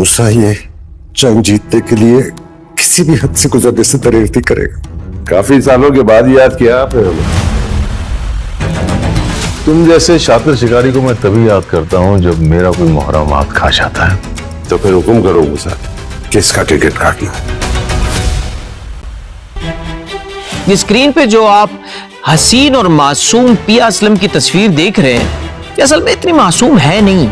मूसा ये जंग जीतने के लिए किसी भी हद से गुजरने से दरेर नहीं करेगा। काफी सालों के बाद याद किया आपने हमें। तुम जैसे शातिर शिकारी को मैं तभी याद करता हूँ जब मेरा कोई मुहर्रम हाथ खा जाता है। तो फिर हुक्म करो मूसा, किसका टिकट काटना है? ये स्क्रीन पे जो आप हसीन और मासूम पिया असलम की तस्वीर देख रहे हैं, ये असल में इतनी मासूम है नहीं।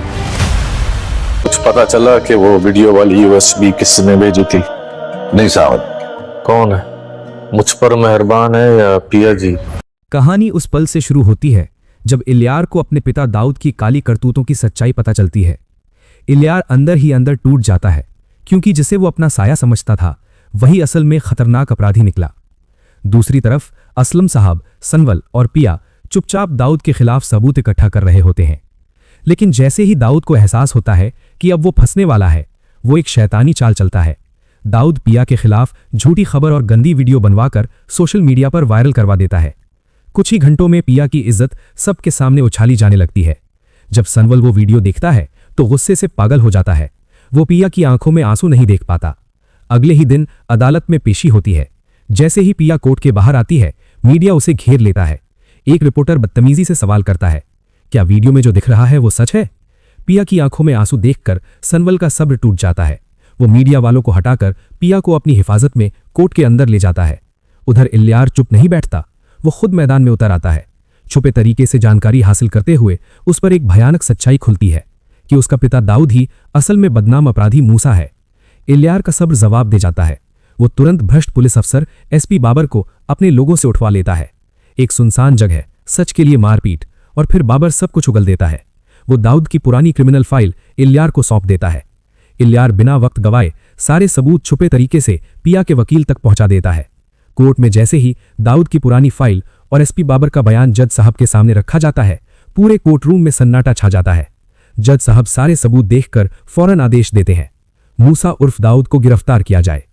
कुछ पता चला कि वो वीडियो वाली यूएसबी किसने भेजी थी? नहीं साहब। कौन है? मुझ पर मेहरबान है या पिया जी? कहानी उस पल से शुरू होती है जब इलियार को अपने पिता दाऊद की काली करतूतों की सच्चाई पता चलती है। इलियार अंदर ही अंदर टूट जाता है, क्योंकि जिसे वो अपना साया समझता था वही असल में खतरनाक अपराधी निकला। दूसरी तरफ असलम साहब, सनवल और पिया चुपचाप दाऊद के खिलाफ सबूत इकट्ठा कर रहे होते हैं। लेकिन जैसे ही दाऊद को एहसास होता है कि अब वो फंसने वाला है, वो एक शैतानी चाल चलता है। दाऊद पिया के खिलाफ झूठी खबर और गंदी वीडियो बनवाकर सोशल मीडिया पर वायरल करवा देता है। कुछ ही घंटों में पिया की इज्जत सबके सामने उछाली जाने लगती है। जब सनवल वो वीडियो देखता है तो गुस्से से पागल हो जाता है। वो पिया की आंखों में आंसू नहीं देख पाता। अगले ही दिन अदालत में पेशी होती है। जैसे ही पिया कोर्ट के बाहर आती है, मीडिया उसे घेर लेता है। एक रिपोर्टर बदतमीजी से सवाल करता है, क्या वीडियो में जो दिख रहा है वो सच है? पिया की आंखों में आंसू देखकर सनवल का सब्र टूट जाता है। वो मीडिया वालों को हटाकर पिया को अपनी हिफाजत में कोर्ट के अंदर ले जाता है। उधर इलियार चुप नहीं बैठता, वो खुद मैदान में उतर आता है। छुपे तरीके से जानकारी हासिल करते हुए उस पर एक भयानक सच्चाई खुलती है कि उसका पिता दाऊद ही असल में बदनाम अपराधी मूसा है। इलियार का सब्र जवाब दे जाता है। वो तुरंत भ्रष्ट पुलिस अफसर एसपी बाबर को अपने लोगों से उठवा लेता है। एक सुनसान जगह, सच के लिए मारपीट, और फिर बाबर सब कुछ उगल देता है। वो दाऊद की पुरानी क्रिमिनल फाइल इलियार को सौंप देता है। इलियार बिना वक्त गवाए सारे सबूत छुपे तरीके से पिया के वकील तक पहुंचा देता है। कोर्ट में जैसे ही दाऊद की पुरानी फाइल और एसपी बाबर का बयान जज साहब के सामने रखा जाता है, पूरे कोर्ट रूम में सन्नाटा छा जाता है। जज साहब सारे सबूत देखकर फौरन आदेश देते हैं, मूसा उर्फ दाऊद को गिरफ्तार किया जाए।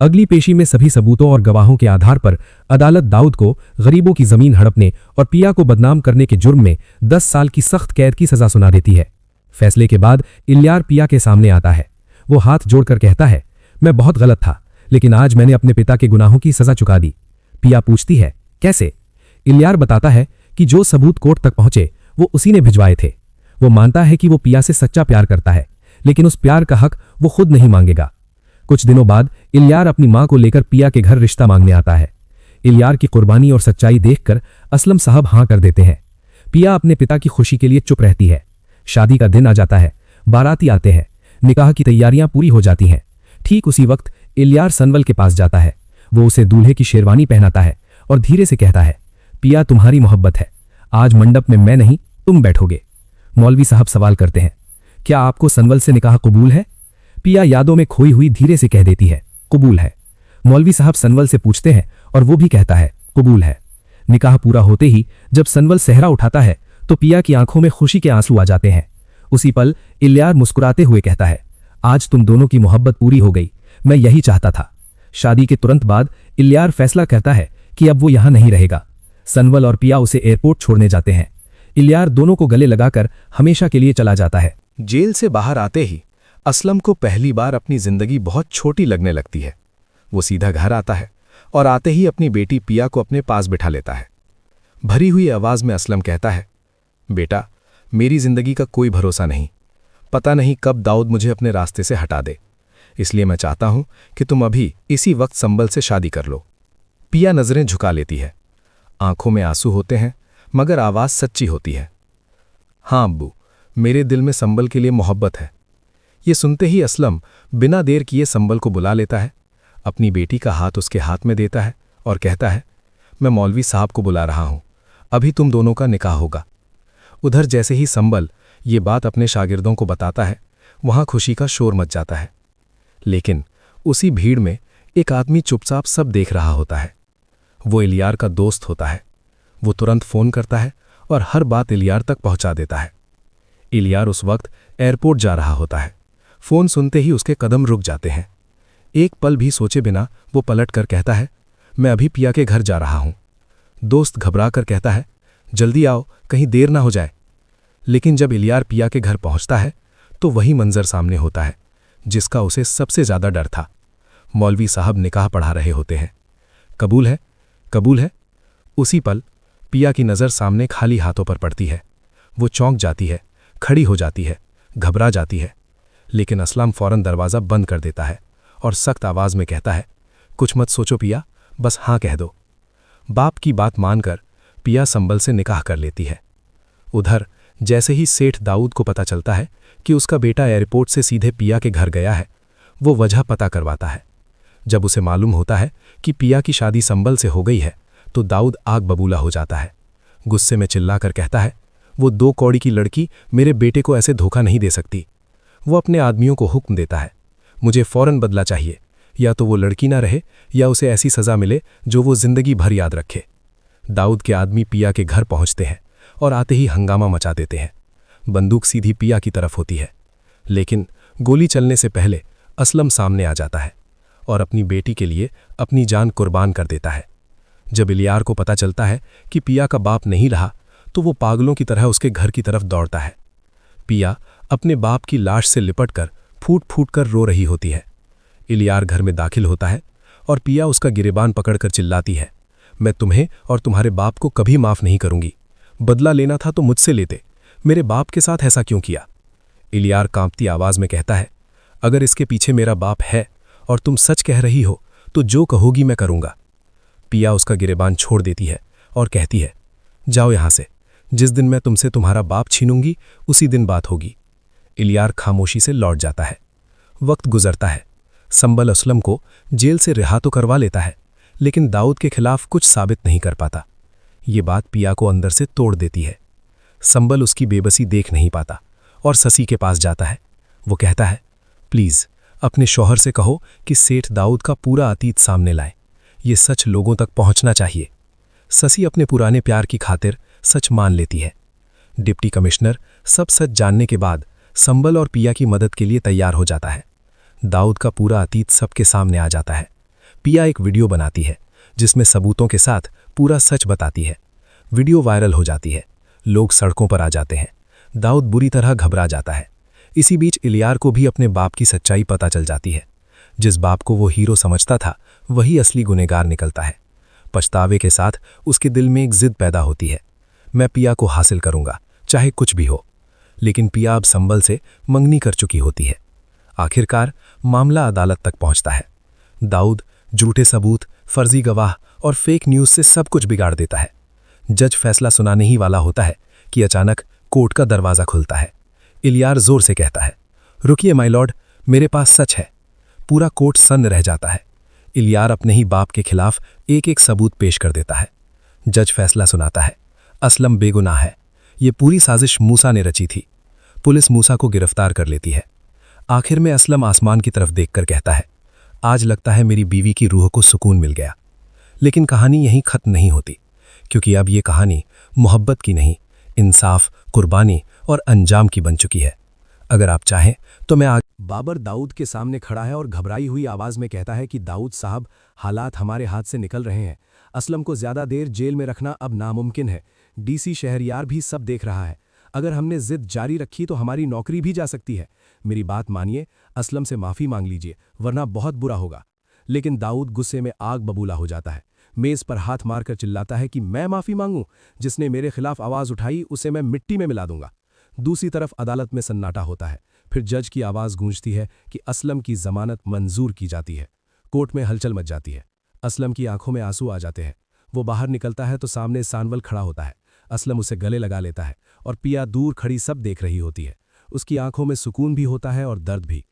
अगली पेशी में सभी सबूतों और गवाहों के आधार पर अदालत दाऊद को गरीबों की जमीन हड़पने और पिया को बदनाम करने के जुर्म में 10 साल की सख्त कैद की सजा सुना देती है। फैसले के बाद इलियार पिया के सामने आता है। वो हाथ जोड़कर कहता है, मैं बहुत गलत था, लेकिन आज मैंने अपने पिता के गुनाहों की सजा चुका दी। पिया पूछती है, कैसे? इलियार बताता है कि जो सबूत कोर्ट तक पहुंचे वो उसी ने भिजवाए थे। वो मानता है कि वो पिया से सच्चा प्यार करता है, लेकिन उस प्यार का हक वो खुद नहीं मांगेगा। कुछ दिनों बाद इलियार अपनी मां को लेकर पिया के घर रिश्ता मांगने आता है। इलियार की कुर्बानी और सच्चाई देखकर असलम साहब हां कर देते हैं। पिया अपने पिता की खुशी के लिए चुप रहती है। शादी का दिन आ जाता है, बाराती आते हैं, निकाह की तैयारियां पूरी हो जाती हैं। ठीक उसी वक्त इलियार सनवल के पास जाता है। वो उसे दूल्हे की शेरवानी पहनाता है और धीरे से कहता है, पिया तुम्हारी मोहब्बत है, आज मंडप में मैं नहीं तुम बैठोगे। मौलवी साहब सवाल करते हैं, क्या आपको सनवल से निकाह कबूल है? पिया यादों में खोई हुई धीरे से कह देती है, कबूल है। मौलवी साहब सनवल से पूछते हैं और वो भी कहता है, कबूल है। निकाह पूरा होते ही जब सनवल सेहरा उठाता है तो पिया की आंखों में खुशी के आंसू आ जाते हैं। उसी पल इलियार मुस्कुराते हुए कहता है, आज तुम दोनों की मोहब्बत पूरी हो गई, मैं यही चाहता था। शादी के तुरंत बाद इलियार फैसला करता है कि अब वो यहां नहीं रहेगा। सनवल और पिया उसे एयरपोर्ट छोड़ने जाते हैं। इलियार दोनों को गले लगाकर हमेशा के लिए चला जाता है। जेल से बाहर आते ही असलम को पहली बार अपनी जिंदगी बहुत छोटी लगने लगती है। वो सीधा घर आता है और आते ही अपनी बेटी पिया को अपने पास बिठा लेता है। भरी हुई आवाज में असलम कहता है, बेटा, मेरी जिंदगी का कोई भरोसा नहीं, पता नहीं कब दाऊद मुझे अपने रास्ते से हटा दे, इसलिए मैं चाहता हूं कि तुम अभी इसी वक्त संबल से शादी कर लो। पिया नजरें झुका लेती है, आंखों में आंसू होते हैं, मगर आवाज सच्ची होती है। हाँ अब्बू, मेरे दिल में संबल के लिए मोहब्बत है। ये सुनते ही असलम बिना देर किए संबल को बुला लेता है, अपनी बेटी का हाथ उसके हाथ में देता है और कहता है, मैं मौलवी साहब को बुला रहा हूं, अभी तुम दोनों का निकाह होगा। उधर जैसे ही संबल ये बात अपने शागिर्दों को बताता है, वहां खुशी का शोर मच जाता है। लेकिन उसी भीड़ में एक आदमी चुपचाप सब देख रहा होता है। वो इलियार का दोस्त होता है। वो तुरंत फोन करता है और हर बात इलियार तक पहुंचा देता है। इलियार उस वक्त एयरपोर्ट जा रहा होता है। फोन सुनते ही उसके कदम रुक जाते हैं। एक पल भी सोचे बिना वो पलट कर कहता है, मैं अभी पिया के घर जा रहा हूं। दोस्त घबरा कर कहता है, जल्दी आओ, कहीं देर ना हो जाए। लेकिन जब इलियार पिया के घर पहुंचता है तो वही मंजर सामने होता है। जिसका उसे सबसे ज्यादा डर था। मौलवी साहब निकाह पढ़ा रहे होते हैं। कबूल है, कबूल है। उसी पल पिया की नज़र सामने खाली हाथों पर पड़ती है। वो चौंक जाती है, खड़ी हो जाती है, घबरा जाती है। लेकिन असलम फौरन दरवाज़ा बंद कर देता है और सख्त आवाज़ में कहता है, कुछ मत सोचो पिया, बस हाँ कह दो। बाप की बात मानकर पिया संबल से निकाह कर लेती है। उधर जैसे ही सेठ दाऊद को पता चलता है कि उसका बेटा एयरपोर्ट से सीधे पिया के घर गया है, वो वजह पता करवाता है। जब उसे मालूम होता है कि पिया की शादी संबल से हो गई है, तो दाऊद आग बबूला हो जाता है। गुस्से में चिल्लाकर कहता है, वो 2 कौड़ी की लड़की मेरे बेटे को ऐसे धोखा नहीं दे सकती। वो अपने आदमियों को हुक्म देता है, मुझे फौरन बदला चाहिए, या तो वो लड़की ना रहे या उसे ऐसी सज़ा मिले जो वो जिंदगी भर याद रखे। दाऊद के आदमी पिया के घर पहुंचते हैं और आते ही हंगामा मचा देते हैं। बंदूक सीधी पिया की तरफ होती है, लेकिन गोली चलने से पहले असलम सामने आ जाता है और अपनी बेटी के लिए अपनी जान कुर्बान कर देता है। जब इलियार को पता चलता है कि पिया का बाप नहीं रहा, तो वो पागलों की तरह उसके घर की तरफ दौड़ता है। पिया अपने बाप की लाश से लिपटकर फूट फूट कर रो रही होती है। इलियार घर में दाखिल होता है और पिया उसका गिरेबान पकड़कर चिल्लाती है, मैं तुम्हें और तुम्हारे बाप को कभी माफ नहीं करूंगी। बदला लेना था तो मुझसे लेते, मेरे बाप के साथ ऐसा क्यों किया? इलियार कांपती आवाज में कहता है, अगर इसके पीछे मेरा बाप है और तुम सच कह रही हो तो जो कहोगी मैं करूंगा। पिया उसका गिरेबान छोड़ देती है और कहती है, जाओ यहां से, जिस दिन मैं तुमसे तुम्हारा बाप छीनूंगी उसी दिन बात होगी। इलियार खामोशी से लौट जाता है। वक्त गुजरता है। संबल असलम को जेल से रिहा तो करवा लेता है, लेकिन दाऊद के खिलाफ कुछ साबित नहीं कर पाता। ये बात पिया को अंदर से तोड़ देती है। संबल उसकी बेबसी देख नहीं पाता और ससी के पास जाता है। वो कहता है, प्लीज अपने शौहर से कहो कि सेठ दाऊद का पूरा अतीत सामने लाए, ये सच लोगों तक पहुंचना चाहिए। ससी अपने पुराने प्यार की खातिर सच मान लेती है। डिप्टी कमिश्नर सब सच जानने के बाद संबल और पिया की मदद के लिए तैयार हो जाता है। दाऊद का पूरा अतीत सबके सामने आ जाता है। पिया एक वीडियो बनाती है जिसमें सबूतों के साथ पूरा सच बताती है। वीडियो वायरल हो जाती है, लोग सड़कों पर आ जाते हैं। दाऊद बुरी तरह घबरा जाता है। इसी बीच इलियार को भी अपने बाप की सच्चाई पता चल जाती है। जिस बाप को वो हीरो समझता था वही असली गुनहगार निकलता है। पछतावे के साथ उसके दिल में एक जिद पैदा होती है, मैं पिया को हासिल करूंगा चाहे कुछ भी हो। लेकिन पिया अब संबल से मंगनी कर चुकी होती है। आखिरकार मामला अदालत तक पहुंचता है। दाऊद झूठे सबूत, फर्जी गवाह और फेक न्यूज से सब कुछ बिगाड़ देता है। जज फैसला सुनाने ही वाला होता है कि अचानक कोर्ट का दरवाजा खुलता है। इलियार जोर से कहता है, रुकिए माय लॉर्ड, मेरे पास सच है। पूरा कोर्ट सन्न रह जाता है। इलियार अपने ही बाप के खिलाफ एक एक सबूत पेश कर देता है। जज फैसला सुनाता है, असलम बेगुनाह है, ये पूरी साजिश मूसा ने रची थी। पुलिस मूसा को गिरफ्तार कर लेती है। आखिर में असलम आसमान की तरफ देखकर कहता है, आज लगता है मेरी बीवी की रूह को सुकून मिल गया। लेकिन कहानी यहीं खत्म नहीं होती, क्योंकि अब ये कहानी मोहब्बत की नहीं, इंसाफ, कुर्बानी और अंजाम की बन चुकी है। अगर आप चाहें तो मैं बाबर दाऊद के सामने खड़ा है और घबराई हुई आवाज में कहता है कि दाऊद साहब, हालात हमारे हाथ से निकल रहे हैं। असलम को ज्यादा देर जेल में रखना अब नामुमकिन है। डीसी शहरयार भी सब देख रहा है। अगर हमने जिद जारी रखी तो हमारी नौकरी भी जा सकती है। मेरी बात मानिए, असलम से माफी मांग लीजिए, वरना बहुत बुरा होगा। लेकिन दाऊद गुस्से में आग बबूला हो जाता है। मेज पर हाथ मारकर चिल्लाता है कि मैं माफी मांगूं? जिसने मेरे खिलाफ आवाज उठाई उसे मैं मिट्टी में मिला दूंगा। दूसरी तरफ अदालत में सन्नाटा होता है। फिर जज की आवाज गूंजती है कि असलम की जमानत मंजूर की जाती है। कोर्ट में हलचल मच जाती है। असलम की आंखों में आंसू आ जाते हैं। वो बाहर निकलता है तो सामने सानवल खड़ा होता है। असलम उसे गले लगा लेता है और पिया दूर खड़ी सब देख रही होती है। उसकी आंखों में सुकून भी होता है और दर्द भी।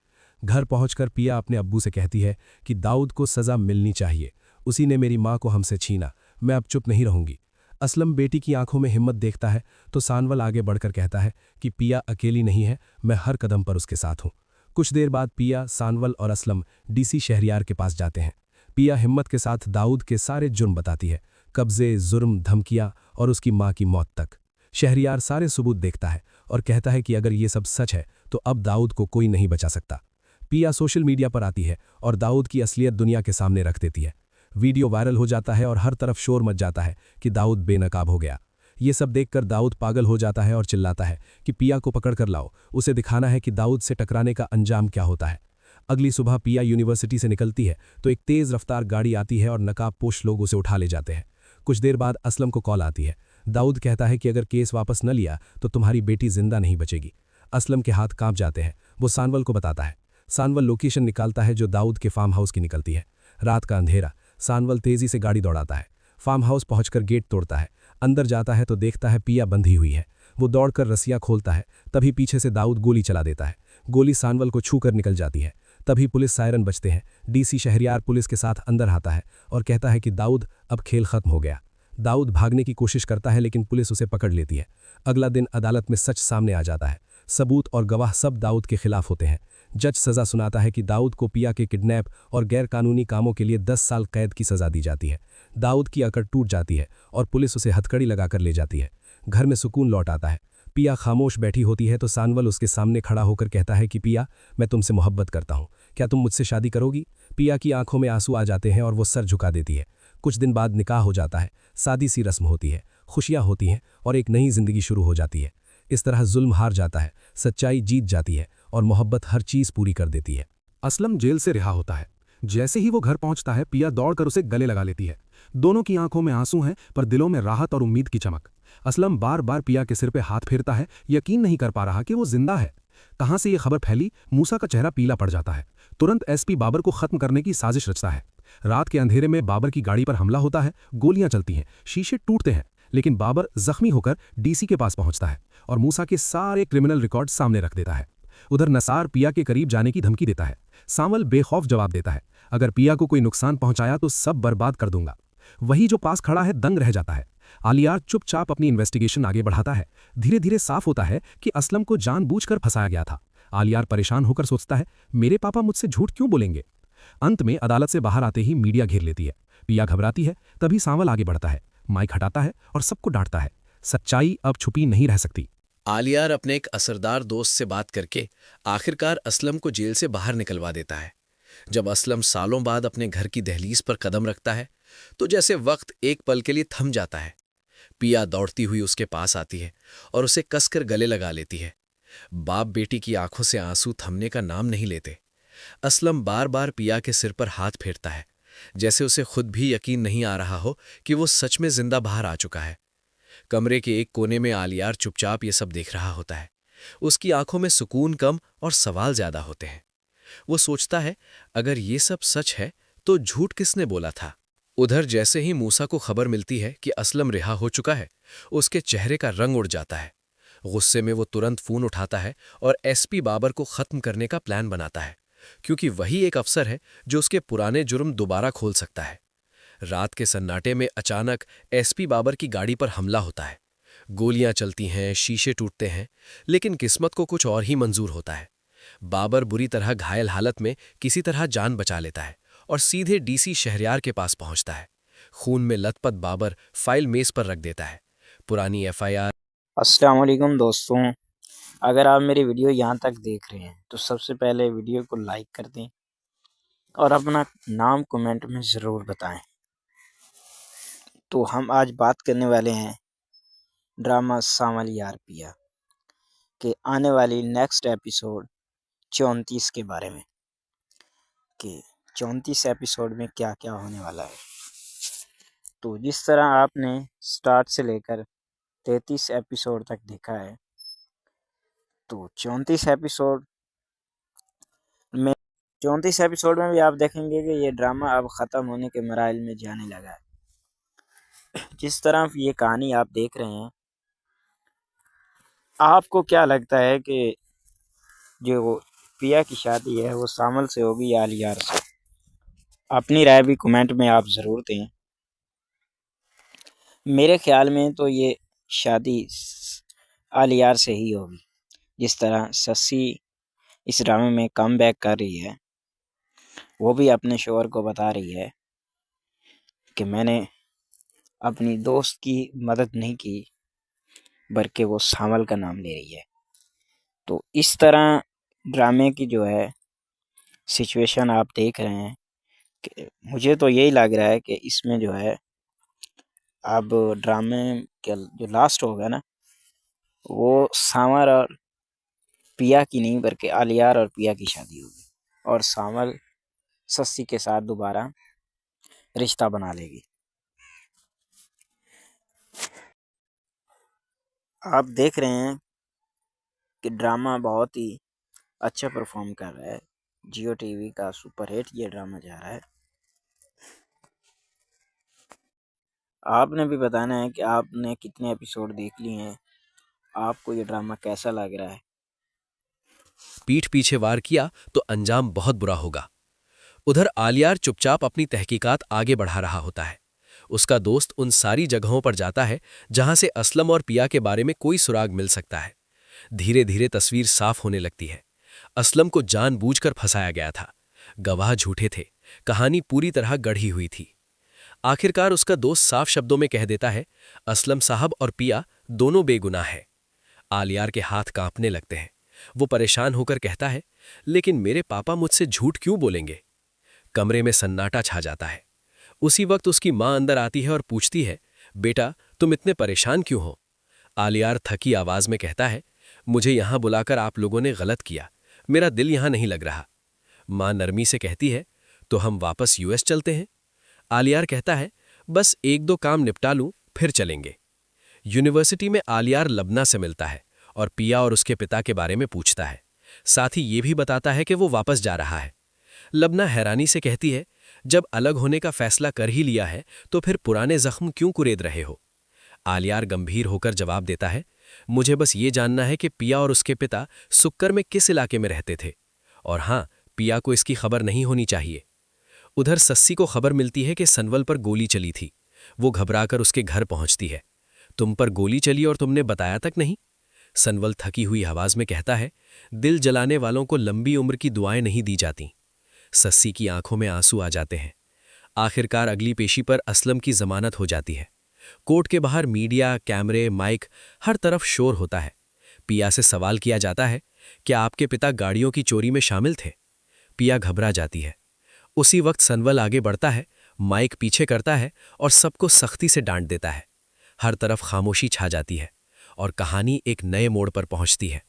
घर पहुंचकर पिया अपने अब्बू से कहती है कि दाऊद को सजा मिलनी चाहिए, उसी ने मेरी मां को हमसे छीना, मैं अब चुप नहीं रहूंगी। असलम बेटी की आंखों में हिम्मत देखता है तो सानवल आगे बढ़कर कहता है कि पिया अकेली नहीं है, मैं हर कदम पर उसके साथ हूं। कुछ देर बाद पिया, सानवल और असलम डीसी शहरयार के पास जाते हैं। पिया हिम्मत के साथ दाऊद के सारे जुर्म बताती है, कब्जे, जुर्म, धमकियां और उसकी मां की मौत तक। शहरयार सारे सबूत देखता है और कहता है कि अगर ये सब सच है तो अब दाऊद को कोई नहीं बचा सकता। पिया सोशल मीडिया पर आती है और दाऊद की असलियत दुनिया के सामने रख देती है। वीडियो वायरल हो जाता है और हर तरफ शोर मच जाता है कि दाऊद बेनकाब हो गया। ये सब देखकर दाऊद पागल हो जाता है और चिल्लाता है कि पिया को पकड़ कर लाओ, उसे दिखाना है कि दाऊद से टकराने का अंजाम क्या होता है। अगली सुबह पिया यूनिवर्सिटी से निकलती है तो एक तेज रफ्तार गाड़ी आती है और नकाबपोश लोग उसे उठा ले जाते हैं। कुछ देर बाद असलम को कॉल आती है। दाऊद कहता है कि अगर केस वापस न लिया तो तुम्हारी बेटी जिंदा नहीं बचेगी। असलम के हाथ कांप जाते हैं। वो सानवल को बताता है। सानवल लोकेशन निकालता है जो दाऊद के फार्म हाउस की निकलती है। रात का अंधेरा। सानवल तेजी से गाड़ी दौड़ाता है। फार्म हाउस पहुंचकर गेट तोड़ता है। अंदर जाता है तो देखता है पिया बंधी हुई है। वो दौड़कर रस्सियां खोलता है। तभी पीछे से दाऊद गोली चला देता है। गोली सानवल को छूकर निकल जाती है। तभी पुलिस सायरन बजते हैं। डीसी शहरियार पुलिस के साथ अंदर आता है और कहता है कि दाऊद अब खेल खत्म हो गया। दाऊद भागने की कोशिश करता है लेकिन पुलिस उसे पकड़ लेती है। अगला दिन अदालत में सच सामने आ जाता है। सबूत और गवाह सब दाऊद के खिलाफ होते हैं। जज सजा सुनाता है कि दाऊद को पिया के किडनैप और गैरकानूनी कामों के लिए 10 साल कैद की सजा दी जाती है। दाऊद की अकड़ टूट जाती है और पुलिस उसे हथकड़ी लगाकर ले जाती है। घर में सुकून लौट आता है। पिया खामोश बैठी होती है तो सानवल उसके सामने खड़ा होकर कहता है कि पिया, मैं तुमसे मोहब्बत करता हूँ, क्या तुम मुझसे शादी करोगी? पिया की आंखों में आंसू आ जाते हैं और वो सर झुका देती है। कुछ दिन बाद निकाह हो जाता है। सादी सी रस्म होती है, खुशियां होती हैं और एक नई जिंदगी शुरू हो जाती है। इस तरह जुल्म हार जाता है, सच्चाई जीत जाती है और मोहब्बत हर चीज पूरी कर देती है। असलम जेल से रिहा होता है। जैसे ही वो घर पहुंचता है पिया दौड़कर उसे गले लगा लेती है। दोनों की आंखों में आंसू हैं पर दिलों में राहत और उम्मीद की चमक। असलम बार बार पिया के सिर पे हाथ फेरता है, यकीन नहीं कर पा रहा कि वो जिंदा है। कहां से ये खबर फैली? मूसा का चेहरा पीला पड़ जाता है। तुरंत एसपी बाबर को खत्म करने की साजिश रचता है। रात के अंधेरे में बाबर की गाड़ी पर हमला होता है। गोलियां चलती हैं, शीशे टूटते हैं, लेकिन बाबर जख्मी होकर डीसी के पास पहुंचता है और मूसा के सारे क्रिमिनल रिकॉर्ड सामने रख देता है। उधर नसार पिया के करीब जाने की धमकी देता है। सावल बेखौफ जवाब देता है, अगर पिया को कोई नुकसान पहुंचाया तो सब बर्बाद कर दूंगा। वही जो पास खड़ा है दंग रह जाता है। आलियार चुपचाप अपनी इन्वेस्टिगेशन आगे बढ़ाता है। धीरे धीरे साफ होता है कि असलम को जानबूझकर फंसाया गया था। आलियार परेशान होकर सोचता है, मेरे पापा मुझसे झूठ क्यों बोलेंगे? अंत में अदालत से बाहर आते ही मीडिया घेर लेती है। पिया घबराती है। तभी सांवल आगे बढ़ता है, माइक हटाता है और सबको डांटता है, सच्चाई अब छुपी नहीं रह सकती। आलियार अपने एक असरदार दोस्त से बात करके आखिरकार असलम को जेल से बाहर निकलवा देता है। जब असलम सालों बाद अपने घर की दहलीज पर कदम रखता है तो जैसे वक्त एक पल के लिए थम जाता है। पिया दौड़ती हुई उसके पास आती है और उसे कसकर गले लगा लेती है। बाप बेटी की आंखों से आंसू थमने का नाम नहीं लेते। असलम बार बार पिया के सिर पर हाथ फेरता है, जैसे उसे खुद भी यकीन नहीं आ रहा हो कि वो सच में जिंदा बाहर आ चुका है। कमरे के एक कोने में आलियार चुपचाप ये सब देख रहा होता है। उसकी आंखों में सुकून कम और सवाल ज्यादा होते हैं। वो सोचता है, अगर ये सब सच है तो झूठ किसने बोला था? उधर जैसे ही मूसा को खबर मिलती है कि असलम रिहा हो चुका है, उसके चेहरे का रंग उड़ जाता है। गुस्से में वो तुरंत फोन उठाता है और एसपी बाबर को खत्म करने का प्लान बनाता है, क्योंकि वही एक अफसर है जो उसके पुराने जुर्म दोबारा खोल सकता है। रात के सन्नाटे में अचानक एसपी बाबर की गाड़ी पर हमला होता है। गोलियां चलती हैं, शीशे टूटते हैं, लेकिन किस्मत को कुछ और ही मंजूर होता है। बाबर बुरी तरह घायल हालत में किसी तरह जान बचा लेता है और सीधे डीसी शहरियार के पास पहुंचता है। खून में लथपथ बाबर फाइल मेज पर रख देता है। पुरानी एफआईआर। अस्सलाम वालेकुम दोस्तों, अगर आप मेरी वीडियो यहाँ तक देख रहे हैं तो सबसे पहले वीडियो को लाइक कर दें और अपना नाम कमेंट में ज़रूर बताएं। तो हम आज बात करने वाले हैं ड्रामा सांवल यार पिया के आने वाली नेक्स्ट एपिसोड 34 के बारे में, कि 34 एपिसोड में क्या क्या होने वाला है। तो जिस तरह आपने स्टार्ट से लेकर 33 एपिसोड तक देखा है, तो 34 एपिसोड में भी आप देखेंगे कि ये ड्रामा अब ख़त्म होने के मराइल में जाने लगा है। जिस तरह ये कहानी आप देख रहे हैं, आपको क्या लगता है कि जो पिया की शादी है वो सामल से होगी या आलियार से? अपनी राय भी कमेंट में आप ज़रूर दें। मेरे ख्याल में तो ये शादी आलियार से ही होगी। जिस तरह सस्सी इस ड्रामे में कम बैक कर रही है, वो भी अपने शोहर को बता रही है कि मैंने अपनी दोस्त की मदद नहीं की, बल्कि वो सामल का नाम ले रही है। तो इस तरह ड्रामे की जो है सिचुएशन आप देख रहे हैं कि मुझे तो यही लग रहा है कि इसमें जो है अब ड्रामे का जो लास्ट होगा ना, वो सामर और पिया की नहीं बल्कि आलियार और पिया की शादी होगी। और सांवल सस्सी के साथ दोबारा रिश्ता बना लेगी। आप देख रहे हैं कि ड्रामा बहुत ही अच्छा परफॉर्म कर रहा है। जियो टीवी का सुपरहिट ये ड्रामा जा रहा है। आपने भी बताना है कि आपने कितने एपिसोड देख लिए हैं, आपको ये ड्रामा कैसा लग रहा है। पीठ पीछे वार किया तो अंजाम बहुत बुरा होगा। उधर आलियार चुपचाप अपनी तहकीकात आगे बढ़ा रहा होता है। उसका दोस्त उन सारी जगहों पर जाता है जहां से असलम और पिया के बारे में कोई सुराग मिल सकता है। धीरे धीरे तस्वीर साफ होने लगती है। असलम को जानबूझकर फंसाया गया था। गवाह झूठे थे। कहानी पूरी तरह गढ़ी हुई थी। आखिरकार उसका दोस्त साफ शब्दों में कह देता है, असलम साहब और पिया दोनों बेगुनाह हैं। आलियार के हाथ कांपने लगते हैं। वो परेशान होकर कहता है, लेकिन मेरे पापा मुझसे झूठ क्यों बोलेंगे? कमरे में सन्नाटा छा जाता है। उसी वक्त उसकी मां अंदर आती है और पूछती है, बेटा तुम इतने परेशान क्यों हो? आलियार थकी आवाज में कहता है, मुझे यहां बुलाकर आप लोगों ने गलत किया। मेरा दिल यहां नहीं लग रहा। मां नरमी से कहती है, तो हम वापस यूएस चलते हैं? आलियार कहता है, बस एक दो काम निपटा लूं फिर चलेंगे। यूनिवर्सिटी में आलियार लबना से मिलता है और पिया और उसके पिता के बारे में पूछता है। साथ ही ये भी बताता है कि वो वापस जा रहा है। लबना हैरानी से कहती है, जब अलग होने का फैसला कर ही लिया है तो फिर पुराने जख्म क्यों कुरेद रहे हो? आलियार गंभीर होकर जवाब देता है, मुझे बस ये जानना है कि पिया और उसके पिता सुक्कर में किस इलाके में रहते थे, और हाँ, पिया को इसकी खबर नहीं होनी चाहिए। उधर सस्सी को खबर मिलती है कि सनवल पर गोली चली थी। वो घबराकर उसके घर पहुंचती है। तुम पर गोली चली और तुमने बताया तक नहीं? सनवल थकी हुई आवाज में कहता है, दिल जलाने वालों को लंबी उम्र की दुआएं नहीं दी जाती। सस्सी की आंखों में आंसू आ जाते हैं। आखिरकार अगली पेशी पर असलम की जमानत हो जाती है। कोर्ट के बाहर मीडिया, कैमरे, माइक, हर तरफ शोर होता है। पिया से सवाल किया जाता है, क्या आपके पिता गाड़ियों की चोरी में शामिल थे? पिया घबरा जाती है। उसी वक्त सनवल आगे बढ़ता है, माइक पीछे करता है और सबको सख्ती से डांट देता है। हर तरफ खामोशी छा जाती है और कहानी एक नए मोड़ पर पहुंचती है।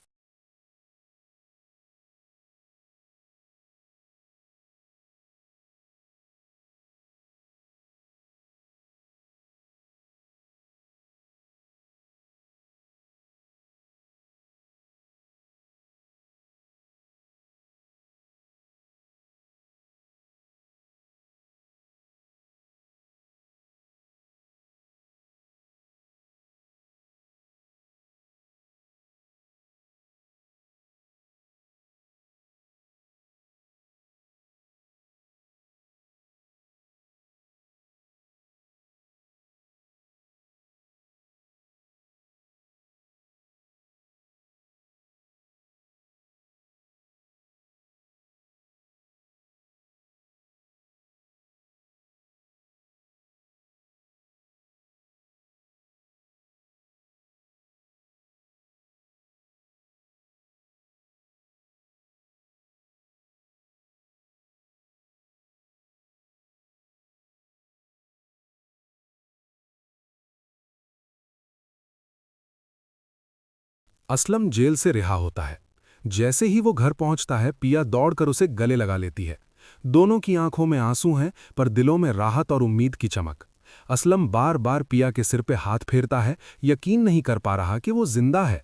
असलम जेल से रिहा होता है। जैसे ही वो घर पहुंचता है, पिया दौड़कर उसे गले लगा लेती है। दोनों की आंखों में आंसू हैं, पर दिलों में राहत और उम्मीद की चमक। असलम बार बार पिया के सिर पे हाथ फेरता है, यकीन नहीं कर पा रहा कि वो जिंदा है।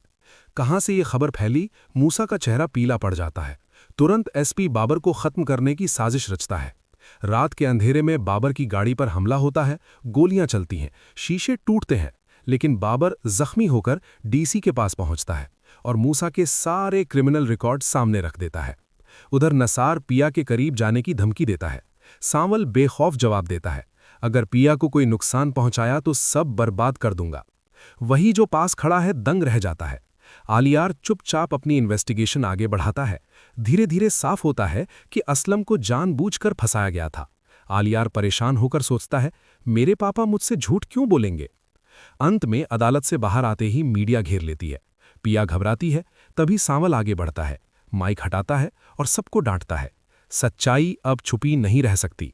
कहां से ये खबर फैली? मूसा का चेहरा पीला पड़ जाता है। तुरंत एसपी बाबर को खत्म करने की साजिश रचता है। रात के अंधेरे में बाबर की गाड़ी पर हमला होता है। गोलियां चलती हैं, शीशे टूटते हैं, लेकिन बाबर जख्मी होकर डीसी के पास पहुंचता है और मूसा के सारे क्रिमिनल रिकॉर्ड सामने रख देता है। उधर नसार पिया के करीब जाने की धमकी देता है। सांवल बेखौफ जवाब देता है, अगर पिया को कोई नुकसान पहुंचाया तो सब बर्बाद कर दूंगा। वही जो पास खड़ा है दंग रह जाता है। आलियार चुपचाप अपनी इन्वेस्टिगेशन आगे बढ़ाता है। धीरे धीरे साफ होता है कि असलम को जानबूझकर फंसाया गया था। आलियार परेशान होकर सोचता है, मेरे पापा मुझसे झूठ क्यों बोलेंगे? अंत में अदालत से बाहर आते ही मीडिया घेर लेती है। पिया घबराती है। तभी सांवल आगे बढ़ता है, माइक हटाता है और सबको डांटता है, सच्चाई अब छुपी नहीं रह सकती।